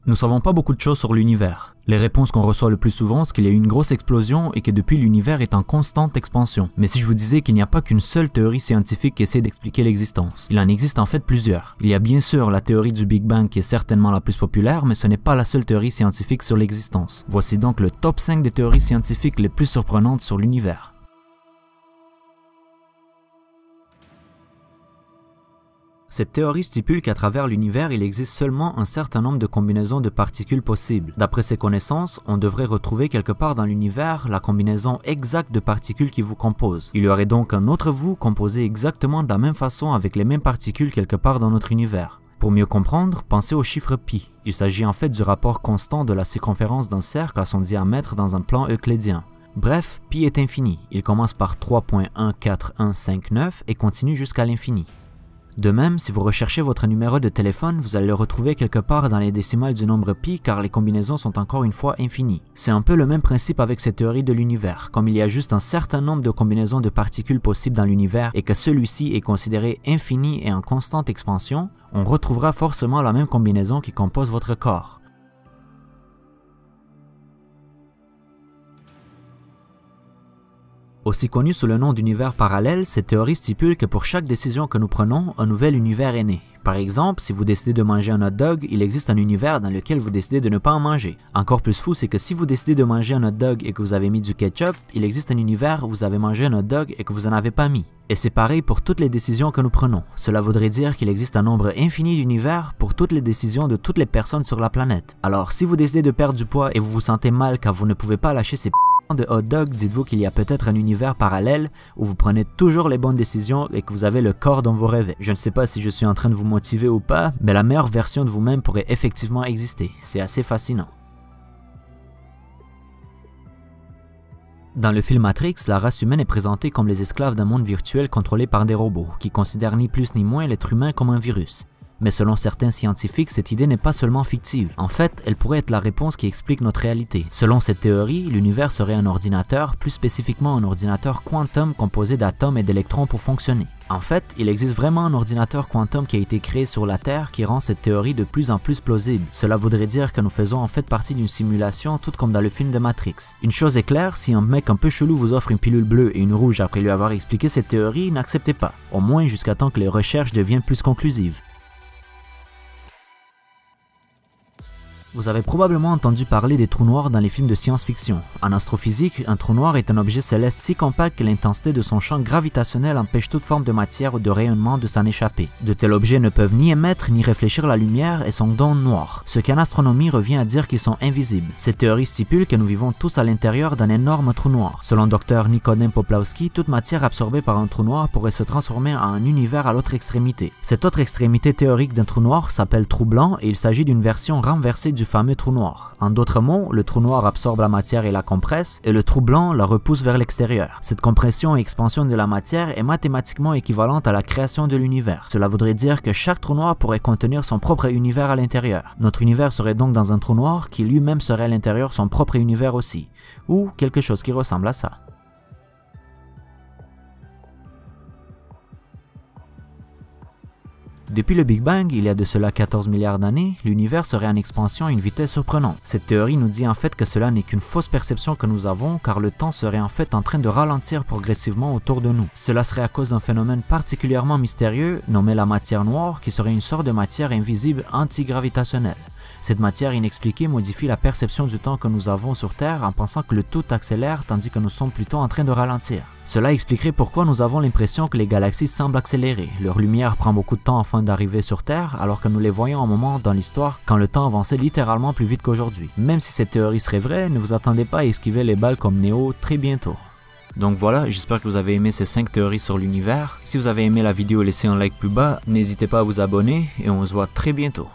Nous savons pas beaucoup de choses sur l'univers. Les réponses qu'on reçoit le plus souvent, c'est qu'il y a eu une grosse explosion et que depuis l'univers est en constante expansion. Mais si je vous disais qu'il n'y a pas qu'une seule théorie scientifique qui essaie d'expliquer l'existence, il en existe en fait plusieurs. Il y a bien sûr la théorie du Big Bang qui est certainement la plus populaire, mais ce n'est pas la seule théorie scientifique sur l'existence. Voici donc le top 5 des théories scientifiques les plus surprenantes sur l'univers. Cette théorie stipule qu'à travers l'univers, il existe seulement un certain nombre de combinaisons de particules possibles. D'après ses connaissances, on devrait retrouver quelque part dans l'univers la combinaison exacte de particules qui vous composent. Il y aurait donc un autre vous composé exactement de la même façon avec les mêmes particules quelque part dans notre univers. Pour mieux comprendre, pensez au chiffre pi. Il s'agit en fait du rapport constant de la circonférence d'un cercle à son diamètre dans un plan euclidien. Bref, pi est infini. Il commence par 3.14159 et continue jusqu'à l'infini. De même, si vous recherchez votre numéro de téléphone, vous allez le retrouver quelque part dans les décimales du nombre pi car les combinaisons sont encore une fois infinies. C'est un peu le même principe avec cette théorie de l'univers. Comme il y a juste un certain nombre de combinaisons de particules possibles dans l'univers et que celui-ci est considéré infini et en constante expansion, on retrouvera forcément la même combinaison qui compose votre corps. Aussi connu sous le nom d'univers parallèle, cette théorie stipule que pour chaque décision que nous prenons, un nouvel univers est né. Par exemple, si vous décidez de manger un hot dog, il existe un univers dans lequel vous décidez de ne pas en manger. Encore plus fou, c'est que si vous décidez de manger un hot dog et que vous avez mis du ketchup, il existe un univers où vous avez mangé un hot dog et que vous n'en avez pas mis. Et c'est pareil pour toutes les décisions que nous prenons. Cela voudrait dire qu'il existe un nombre infini d'univers pour toutes les décisions de toutes les personnes sur la planète. Alors, si vous décidez de perdre du poids et vous vous sentez mal car vous ne pouvez pas lâcher ces de hot dog, dites-vous qu'il y a peut-être un univers parallèle où vous prenez toujours les bonnes décisions et que vous avez le corps dont vous rêvez. Je ne sais pas si je suis en train de vous motiver ou pas, mais la meilleure version de vous-même pourrait effectivement exister. C'est assez fascinant. Dans le film Matrix, la race humaine est présentée comme les esclaves d'un monde virtuel contrôlé par des robots, qui considèrent ni plus ni moins l'être humain comme un virus. Mais selon certains scientifiques, cette idée n'est pas seulement fictive. En fait, elle pourrait être la réponse qui explique notre réalité. Selon cette théorie, l'univers serait un ordinateur, plus spécifiquement un ordinateur quantum composé d'atomes et d'électrons pour fonctionner. En fait, il existe vraiment un ordinateur quantum qui a été créé sur la Terre qui rend cette théorie de plus en plus plausible. Cela voudrait dire que nous faisons en fait partie d'une simulation, tout comme dans le film de Matrix. Une chose est claire, si un mec un peu chelou vous offre une pilule bleue et une rouge après lui avoir expliqué cette théorie, n'acceptez pas. Au moins jusqu'à temps que les recherches deviennent plus conclusives. Vous avez probablement entendu parler des trous noirs dans les films de science-fiction. En astrophysique, un trou noir est un objet céleste si compact que l'intensité de son champ gravitationnel empêche toute forme de matière ou de rayonnement de s'en échapper. De tels objets ne peuvent ni émettre ni réfléchir la lumière et sont donc noirs, ce qu'en astronomie revient à dire qu'ils sont invisibles. Cette théorie stipule que nous vivons tous à l'intérieur d'un énorme trou noir. Selon Dr Nikodem Poplawski, toute matière absorbée par un trou noir pourrait se transformer en un univers à l'autre extrémité. Cette autre extrémité théorique d'un trou noir s'appelle trou blanc et il s'agit d'une version renversée du fameux trou noir. En d'autres mots, le trou noir absorbe la matière et la compresse, et le trou blanc la repousse vers l'extérieur. Cette compression et expansion de la matière est mathématiquement équivalente à la création de l'univers. Cela voudrait dire que chaque trou noir pourrait contenir son propre univers à l'intérieur. Notre univers serait donc dans un trou noir qui lui-même serait à l'intérieur son propre univers aussi, ou quelque chose qui ressemble à ça. Depuis le Big Bang, il y a de cela 14 milliards d'années, l'univers serait en expansion à une vitesse surprenante. Cette théorie nous dit en fait que cela n'est qu'une fausse perception que nous avons car le temps serait en fait en train de ralentir progressivement autour de nous. Cela serait à cause d'un phénomène particulièrement mystérieux nommé la matière noire qui serait une sorte de matière invisible antigravitationnelle. Cette matière inexpliquée modifie la perception du temps que nous avons sur Terre en pensant que le tout accélère tandis que nous sommes plutôt en train de ralentir. Cela expliquerait pourquoi nous avons l'impression que les galaxies semblent accélérer. Leur lumière prend beaucoup de temps afin d'arriver sur Terre alors que nous les voyons un moment dans l'histoire quand le temps avançait littéralement plus vite qu'aujourd'hui. Même si cette théorie serait vraie, ne vous attendez pas à esquiver les balles comme Neo très bientôt. Donc voilà, j'espère que vous avez aimé ces 5 théories sur l'univers. Si vous avez aimé la vidéo, laissez un like plus bas, n'hésitez pas à vous abonner et on se voit très bientôt.